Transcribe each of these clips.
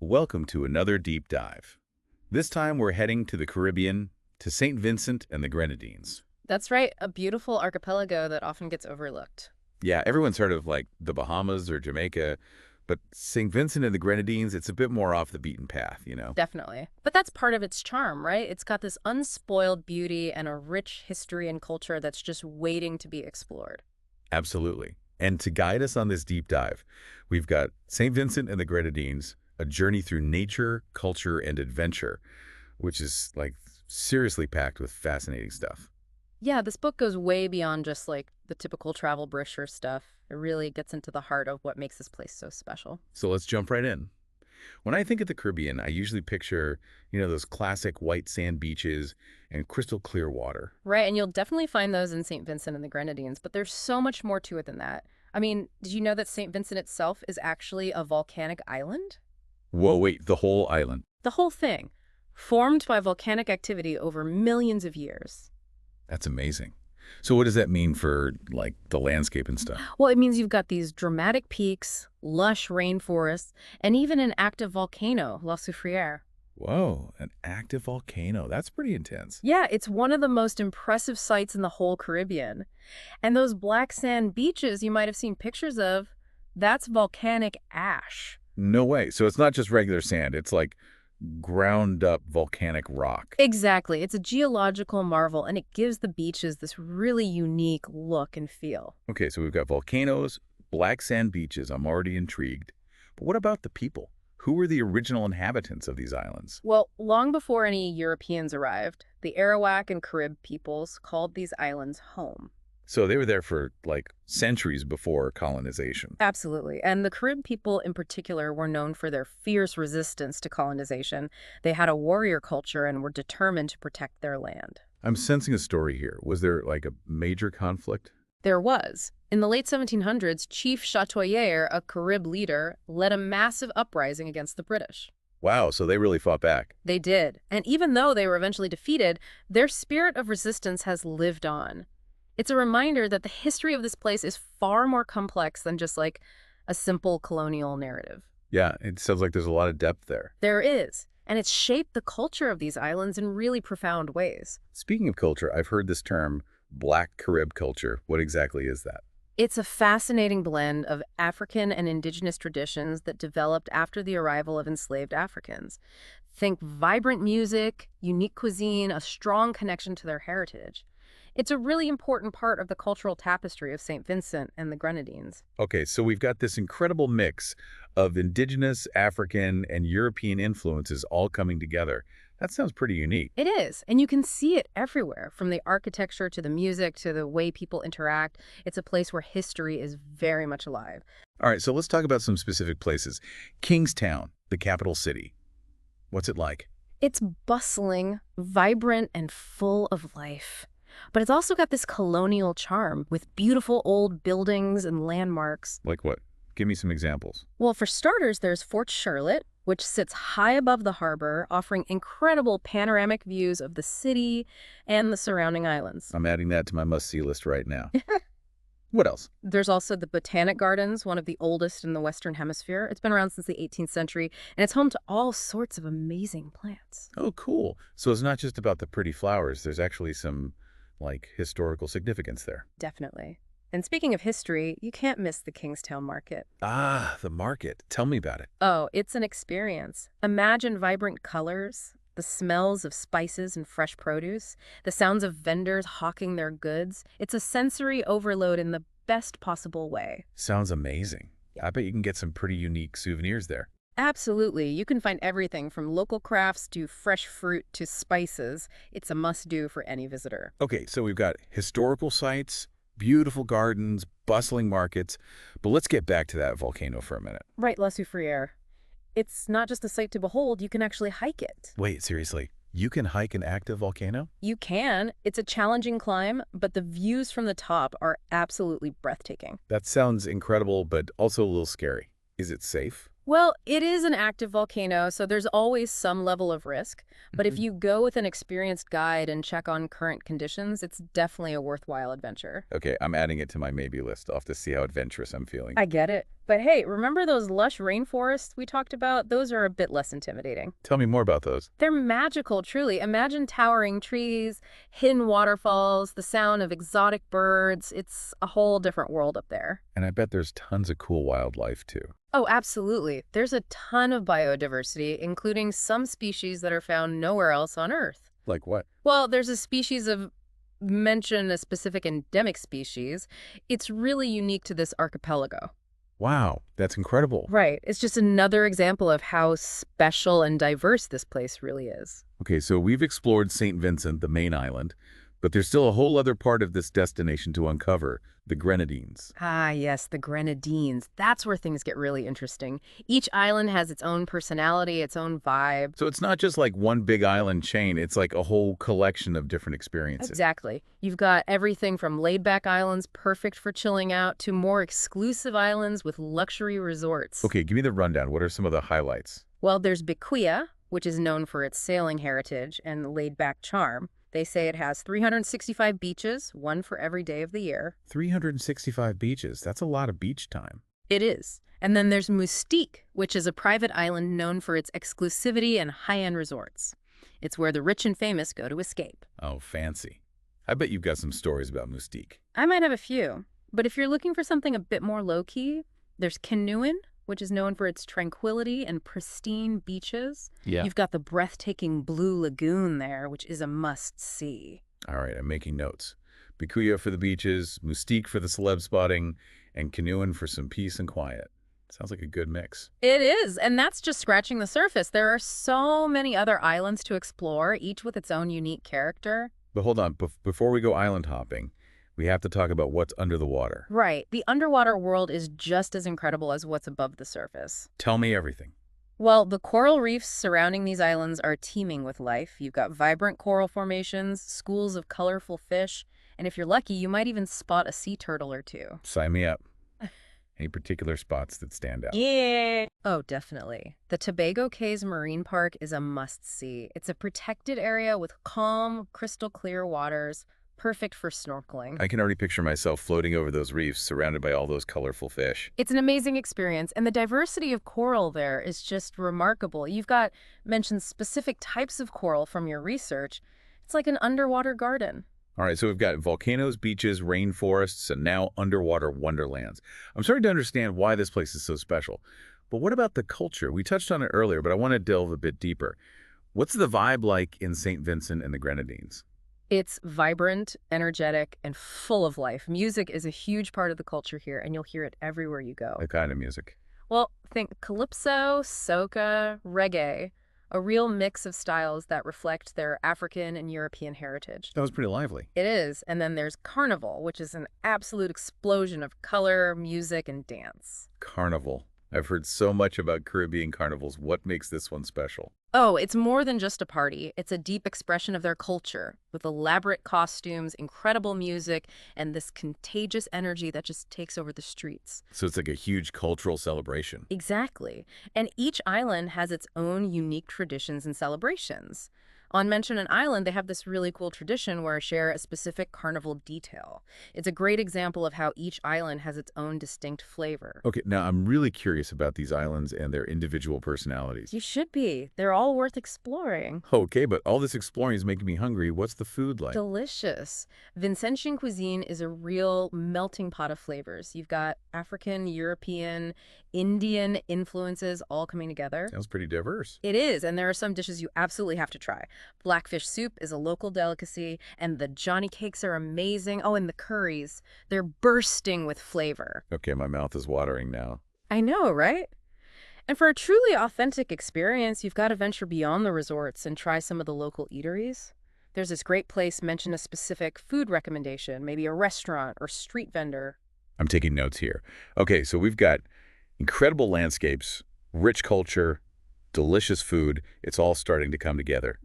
Welcome to another deep dive. This time we're heading to the Caribbean, to St. Vincent and the Grenadines. That's right, a beautiful archipelago that often gets overlooked. Yeah, everyone's heard of like the Bahamas or Jamaica, but St. Vincent and the Grenadines, it's a bit more off the beaten path. Definitely. But that's part of its charm, right? It's got this unspoiled beauty and a rich history and culture that's just waiting to be explored. Absolutely. And to guide us on this deep dive, we've got St. Vincent and the Grenadines, a journey through nature, culture, and adventure, which is like seriously packed with fascinating stuff. Yeah, this book goes way beyond just like the typical travel brochure stuff. It really gets into the heart of what makes this place so special. So let's jump right in. When I think of the Caribbean, I usually picture, those classic white sand beaches and crystal clear water. Right, and you'll definitely find those in St. Vincent and the Grenadines, but there's so much more to it than that. I mean, did you know that St. Vincent itself is actually a volcanic island? Whoa, wait, the whole island. The whole thing, formed by volcanic activity over millions of years. That's amazing. So what does that mean for, like, the landscape and stuff? Well, it means you've got these dramatic peaks, lush rainforests, and even an active volcano, La Soufriere. Whoa, an active volcano. That's pretty intense. Yeah, it's one of the most impressive sights in the whole Caribbean. And those black sand beaches you might have seen pictures of, that's volcanic ash. No way. So it's not just regular sand. It's like ground up volcanic rock. Exactly. It's a geological marvel, and it gives the beaches this really unique look and feel. Okay, so we've got volcanoes, black sand beaches. I'm already intrigued. But what about the people? Who were the original inhabitants of these islands? Well, long before any Europeans arrived, the Arawak and Carib peoples called these islands home. So they were there for, like, centuries before colonization. Absolutely. And the Carib people in particular were known for their fierce resistance to colonization. They had a warrior culture and were determined to protect their land. I'm sensing a story here. Was there, like, a major conflict? There was. In the late 1700s, Chief Chatoyer, a Carib leader, led a massive uprising against the British. Wow, so they really fought back. They did. And even though they were eventually defeated, their spirit of resistance has lived on. It's a reminder that the history of this place is far more complex than just like a simple colonial narrative. Yeah, it sounds like there's a lot of depth there. There is, and it's shaped the culture of these islands in really profound ways. Speaking of culture, I've heard this term, Black Carib culture. What exactly is that? It's a fascinating blend of African and indigenous traditions that developed after the arrival of enslaved Africans. Think vibrant music, unique cuisine, a strong connection to their heritage. It's a really important part of the cultural tapestry of St. Vincent and the Grenadines. Okay, so we've got this incredible mix of indigenous, African, and European influences all coming together. That sounds pretty unique. It is, and you can see it everywhere, from the architecture to the music to the way people interact. It's a place where history is very much alive. All right, so let's talk about some specific places. Kingstown, the capital city. What's it like? It's bustling, vibrant, and full of life. But it's also got this colonial charm with beautiful old buildings and landmarks. Like what? Give me some examples. Well, for starters, there's Fort Charlotte, which sits high above the harbor, offering incredible panoramic views of the city and the surrounding islands. I'm adding that to my must-see list right now. What else? There's also the Botanic Gardens, one of the oldest in the Western Hemisphere. It's been around since the 18th century, and it's home to all sorts of amazing plants. Oh, cool. So it's not just about the pretty flowers. There's actually some, like, historical significance there. Definitely. And speaking of history, you can't miss the Kingstown Market. Ah, the market. Tell me about it. Oh, it's an experience. Imagine vibrant colors, the smells of spices and fresh produce, the sounds of vendors hawking their goods. It's a sensory overload in the best possible way. Sounds amazing. I bet you can get some pretty unique souvenirs there. Absolutely. You can find everything from local crafts to fresh fruit to spices. It's a must-do for any visitor. Okay, so we've got historical sites, beautiful gardens, bustling markets, but let's get back to that volcano for a minute. Right, La Soufriere. It's not just a sight to behold, you can actually hike it. Wait, seriously? You can hike an active volcano? You can. It's a challenging climb, but the views from the top are absolutely breathtaking. That sounds incredible, but also a little scary. Is it safe? Well, it is an active volcano, so there's always some level of risk. But if Mhm. you go with an experienced guide and check on current conditions, it's definitely a worthwhile adventure. Okay, I'm adding it to my maybe list. I'll have to see how adventurous I'm feeling. I get it. But hey, remember those lush rainforests we talked about? Those are a bit less intimidating. Tell me more about those. They're magical, truly. Imagine towering trees, hidden waterfalls, the sound of exotic birds. It's a whole different world up there. And I bet there's tons of cool wildlife too. Oh, absolutely. There's a ton of biodiversity, including some species that are found nowhere else on Earth. Like what? Well, there's a species of mention a specific endemic species. It's really unique to this archipelago. Wow, that's incredible. Right. It's just another example of how special and diverse this place really is. Okay, so we've explored St. Vincent, the main island, but there's still a whole other part of this destination to uncover, the Grenadines. Ah, yes, the Grenadines. That's where things get really interesting. Each island has its own personality, its own vibe. So it's not just like one big island chain, it's like a whole collection of different experiences. Exactly. You've got everything from laid-back islands perfect for chilling out to more exclusive islands with luxury resorts. Okay, give me the rundown. What are some of the highlights? Well, there's Bequia, which is known for its sailing heritage and laid-back charm. They say it has 365 beaches, one for every day of the year. 365 beaches. That's a lot of beach time. It is. And then there's Mustique, which is a private island known for its exclusivity and high-end resorts. It's where the rich and famous go to escape. Oh, fancy. I bet you've got some stories about Mustique. I might have a few, but if you're looking for something a bit more low-key, there's Canoein, which is known for its tranquility and pristine beaches. Yeah. You've got the breathtaking Blue Lagoon there, which is a must-see. All right, I'm making notes. Bequia for the beaches, Mustique for the celeb spotting, and Canoein for some peace and quiet. Sounds like a good mix. It is, and that's just scratching the surface. There are so many other islands to explore, each with its own unique character. But hold on, before we go island hopping, we have to talk about what's under the water. Right. The underwater world is just as incredible as what's above the surface. Tell me everything. Well, the coral reefs surrounding these islands are teeming with life. You've got vibrant coral formations, schools of colorful fish, and if you're lucky, you might even spot a sea turtle or two. Sign me up. Any particular spots that stand out? Yeah. Oh, definitely. The Tobago Cays Marine Park is a must-see. It's a protected area with calm, crystal clear waters, perfect for snorkeling. I can already picture myself floating over those reefs surrounded by all those colorful fish. It's an amazing experience, and the diversity of coral there is just remarkable. You've got mentioned specific types of coral from your research. It's like an underwater garden. All right, so we've got volcanoes, beaches, rainforests, and now underwater wonderlands. I'm starting to understand why this place is so special. But what about the culture? We touched on it earlier, but I want to delve a bit deeper. What's the vibe like in St. Vincent and the Grenadines? It's vibrant, energetic, and full of life. Music is a huge part of the culture here, and you'll hear it everywhere you go. The kind of music. Well, think calypso, soca, reggae, a real mix of styles that reflect their African and European heritage. That was pretty lively. It is. And then there's carnival, which is an absolute explosion of color, music, and dance. Carnival. I've heard so much about Caribbean carnivals. What makes this one special? Oh, it's more than just a party. It's a deep expression of their culture, with elaborate costumes, incredible music, and this contagious energy that just takes over the streets. So it's like a huge cultural celebration. Exactly. And each island has its own unique traditions and celebrations. On Mention an Island, they have this really cool tradition where share a specific carnival detail. It's a great example of how each island has its own distinct flavor. Okay, now I'm really curious about these islands and their individual personalities. You should be. They're all worth exploring. Okay, but all this exploring is making me hungry. What's the food like? Delicious. Vincentian cuisine is a real melting pot of flavors. You've got African, European, Indian influences all coming together. Sounds pretty diverse. It is, and there are some dishes you absolutely have to try. Blackfish soup is a local delicacy, and the Johnny cakes are amazing. Oh, and the curries. They're bursting with flavor. Okay, my mouth is watering now. I know, right? And for a truly authentic experience, you've got to venture beyond the resorts and try some of the local eateries. There's this great place, mention a specific food recommendation, maybe a restaurant or street vendor. I'm taking notes here. Okay, so we've got incredible landscapes, rich culture, delicious food. It's all starting to come together.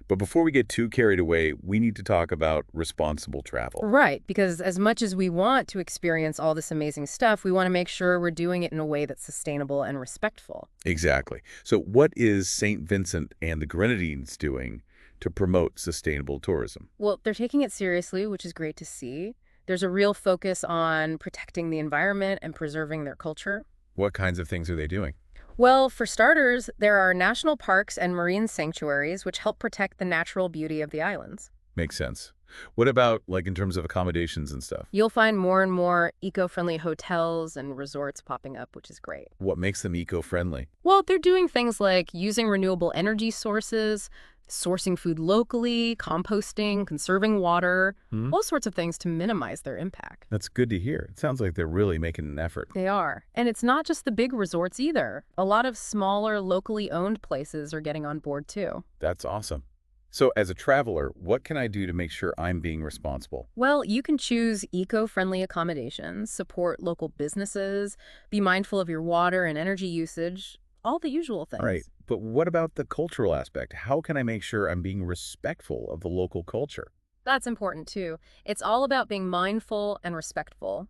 But before we get too carried away, we need to talk about responsible travel. Right, because as much as we want to experience all this amazing stuff, we want to make sure we're doing it in a way that's sustainable and respectful. Exactly. So what is St. Vincent and the Grenadines doing to promote sustainable tourism? Well, they're taking it seriously, which is great to see. There's a real focus on protecting the environment and preserving their culture. What kinds of things are they doing? Well, for starters, there are national parks and marine sanctuaries which help protect the natural beauty of the islands. Makes sense. What about, like, in terms of accommodations and stuff? You'll find more and more eco-friendly hotels and resorts popping up, which is great. What makes them eco-friendly? Well, they're doing things like using renewable energy sources, sourcing food locally, composting, conserving water, Hmm? all sorts of things to minimize their impact. That's good to hear. It sounds like they're really making an effort. They are. And it's not just the big resorts either. A lot of smaller, locally owned places are getting on board too. That's awesome. So as a traveler, what can I do to make sure I'm being responsible? Well, you can choose eco-friendly accommodations, support local businesses, be mindful of your water and energy usage, all the usual All right, things. but what about the cultural aspect? How can I make sure I'm being respectful of the local culture? That's important too. It's all about being mindful and respectful.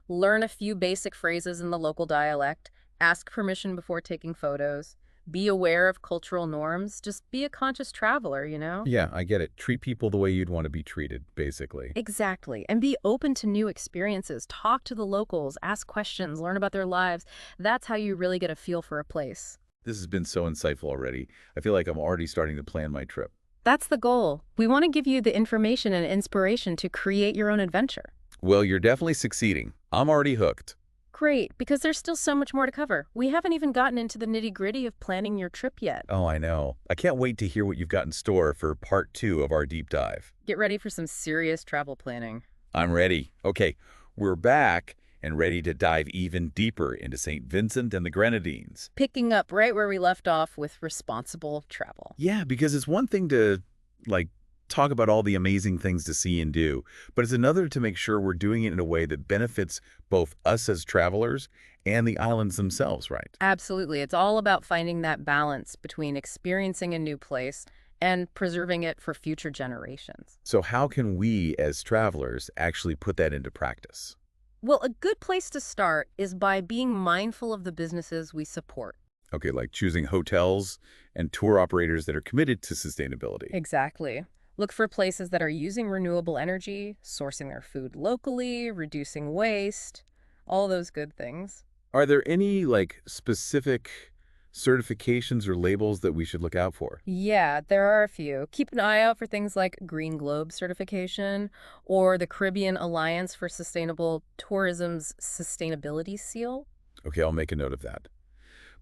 Learn a few basic phrases in the local dialect, ask permission before taking photos, be aware of cultural norms, just be a conscious traveler, you know? Yeah, I get it. Treat people the way you'd want to be treated, basically. Exactly. And be open to new experiences. Talk to the locals, ask questions, learn about their lives. That's how you really get a feel for a place. This has been so insightful already. I feel like I'm already starting to plan my trip. That's the goal. We want to give you the information and inspiration to create your own adventure. Well, you're definitely succeeding. I'm already hooked. Great, because there's still so much more to cover. We haven't even gotten into the nitty-gritty of planning your trip yet. Oh, I know. I can't wait to hear what you've got in store for part 2 of our deep dive. Get ready for some serious travel planning. I'm ready. Okay, we're back and ready to dive even deeper into St. Vincent and the Grenadines. Picking up right where we left off with responsible travel. Yeah, because it's one thing to, like, talk about all the amazing things to see and do, but it's another to make sure we're doing it in a way that benefits both us as travelers and the islands themselves, right? Absolutely. It's all about finding that balance between experiencing a new place and preserving it for future generations. So how can we as travelers actually put that into practice? Well, a good place to start is by being mindful of the businesses we support. Okay, like choosing hotels and tour operators that are committed to sustainability. Exactly. Look for places that are using renewable energy, sourcing their food locally, reducing waste, all those good things. Are there any, like, specific certifications or labels that we should look out for? Yeah, there are a few. Keep an eye out for things like Green Globe certification or the Caribbean Alliance for Sustainable Tourism's Sustainability Seal. Okay, I'll make a note of that.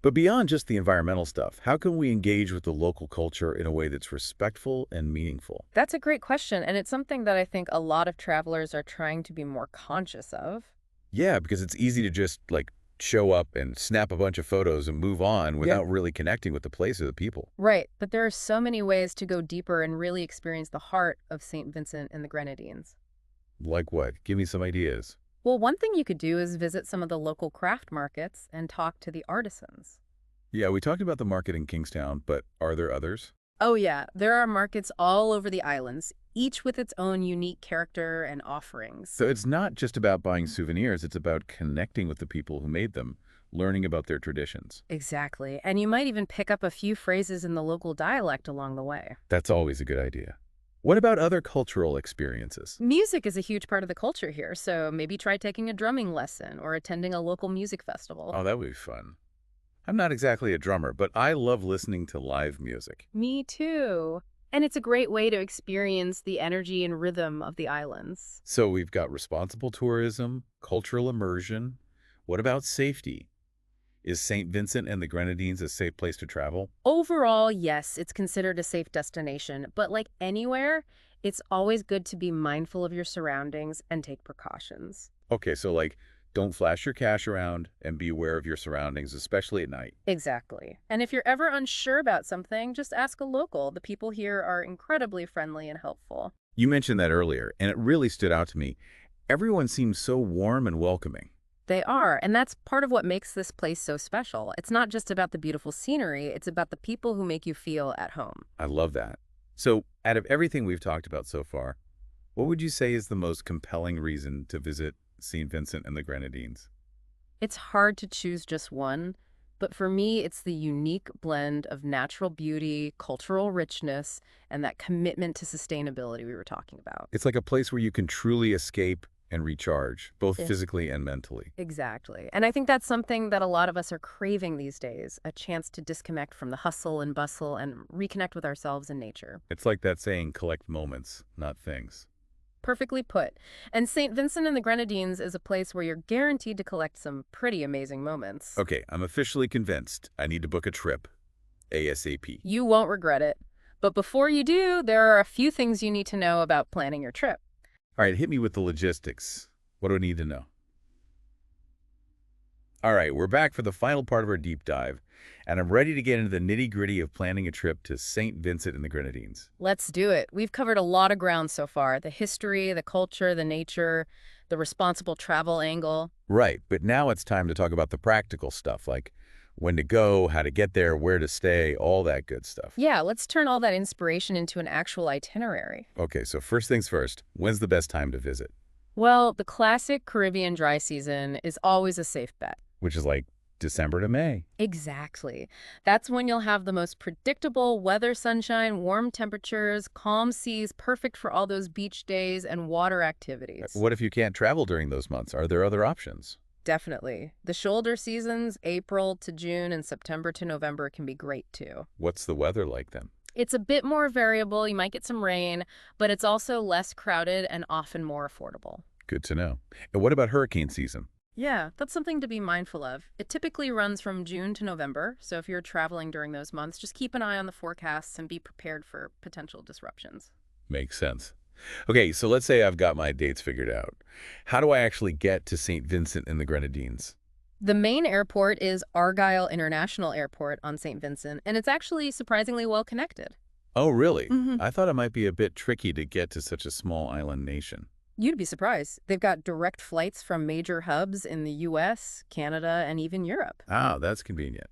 But beyond just the environmental stuff, how can we engage with the local culture in a way that's respectful and meaningful? That's a great question, and it's something that I think a lot of travelers are trying to be more conscious of. Yeah, because it's easy to just, like, show up and snap a bunch of photos and move on without really connecting with the place or the people. Right, but there are so many ways to go deeper and really experience the heart of St. Vincent and the Grenadines. Like what? Give me some ideas. Well, one thing you could do is visit some of the local craft markets and talk to the artisans. Yeah, we talked about the market in Kingstown, but are there others? Oh yeah, there are markets all over the islands, each with its own unique character and offerings. So it's not just about buying souvenirs, it's about connecting with the people who made them, learning about their traditions. Exactly, and you might even pick up a few phrases in the local dialect along the way. That's always a good idea. What about other cultural experiences? Music is a huge part of the culture here, so maybe try taking a drumming lesson or attending a local music festival. Oh, that would be fun. I'm not exactly a drummer, but I love listening to live music. Me too. And it's a great way to experience the energy and rhythm of the islands. So we've got responsible tourism, cultural immersion. What about safety? Is St. Vincent and the Grenadines a safe place to travel? Overall, yes, it's considered a safe destination, but like anywhere, it's always good to be mindful of your surroundings and take precautions. Okay, so, like, don't flash your cash around and be aware of your surroundings, especially at night. Exactly. And if you're ever unsure about something, just ask a local. The people here are incredibly friendly and helpful. You mentioned that earlier, and it really stood out to me. Everyone seems so warm and welcoming. They are, and that's part of what makes this place so special. It's not just about the beautiful scenery, it's about the people who make you feel at home. I love that. So, out of everything we've talked about so far, what would you say is the most compelling reason to visit St. Vincent and the Grenadines? It's hard to choose just one, but for me, it's the unique blend of natural beauty, cultural richness, and that commitment to sustainability we were talking about. It's like a place where you can truly escape and recharge, both Yeah. physically and mentally. Exactly. And I think that's something that a lot of us are craving these days, a chance to disconnect from the hustle and bustle and reconnect with ourselves and nature. It's like that saying, collect moments, not things. Perfectly put. And St. Vincent and the Grenadines is a place where you're guaranteed to collect some pretty amazing moments. Okay, I'm officially convinced. I need to book a trip ASAP. You won't regret it. But before you do, there are a few things you need to know about planning your trip. All right, hit me with the logistics. What do I need to know? All right, we're back for the final part of our deep dive, and I'm ready to get into the nitty-gritty of planning a trip to St. Vincent and the Grenadines. Let's do it. We've covered a lot of ground so far: the history, the culture, the nature, the responsible travel angle. Right, but now it's time to talk about the practical stuff, like when to go, how to get there, where to stay, all that good stuff. Yeah, let's turn all that inspiration into an actual itinerary. Okay, so first things first, when's the best time to visit? Well, the classic Caribbean dry season is always a safe bet. Which is like December to May. Exactly. That's when you'll have the most predictable weather, sunshine, warm temperatures, calm seas, perfect for all those beach days and water activities. What if you can't travel during those months? Are there other options? Definitely. The shoulder seasons, April to June and September to November, can be great too. What's the weather like then? It's a bit more variable. You might get some rain, but it's also less crowded and often more affordable. Good to know. And what about hurricane season? Yeah, that's something to be mindful of. It typically runs from June to November, so if you're traveling during those months, just keep an eye on the forecasts and be prepared for potential disruptions. Makes sense. Okay, so let's say I've got my dates figured out. How do I actually get to St. Vincent and the Grenadines? The main airport is Argyle International Airport on St. Vincent, and it's actually surprisingly well connected. Oh, really? hmm I thought it might be a bit tricky to get to such a small island nation. You'd be surprised. They've got direct flights from major hubs in the US, Canada, and even Europe. Ah, that's convenient.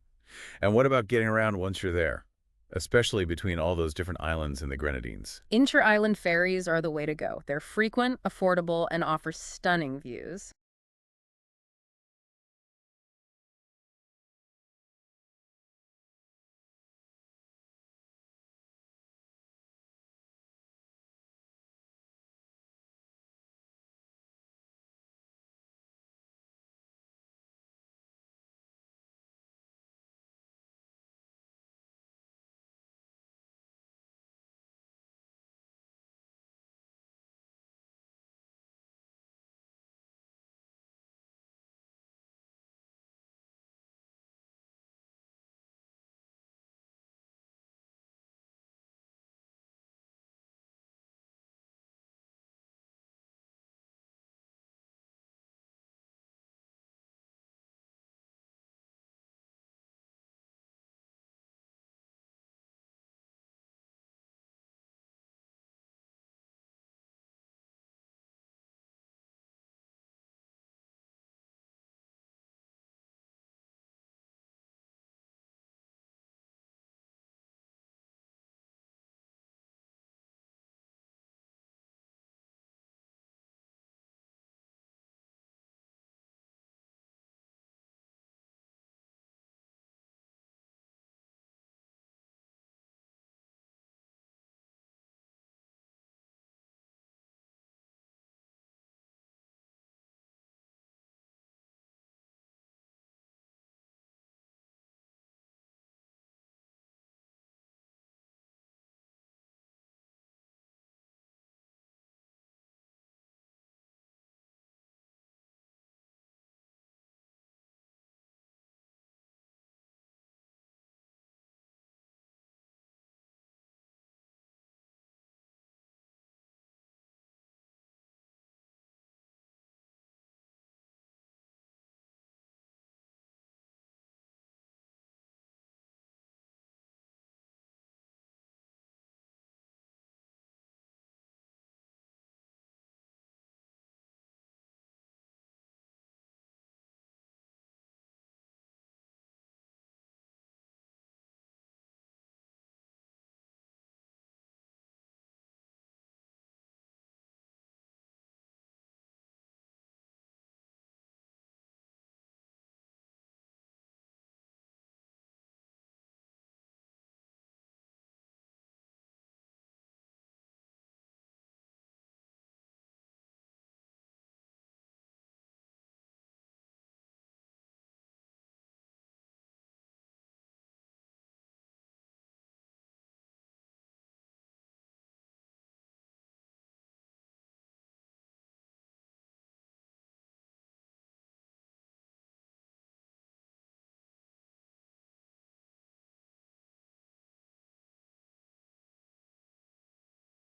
And what about getting around once you're there? Especially between all those different islands in the Grenadines. Inter-island ferries are the way to go. They're frequent, affordable, and offer stunning views.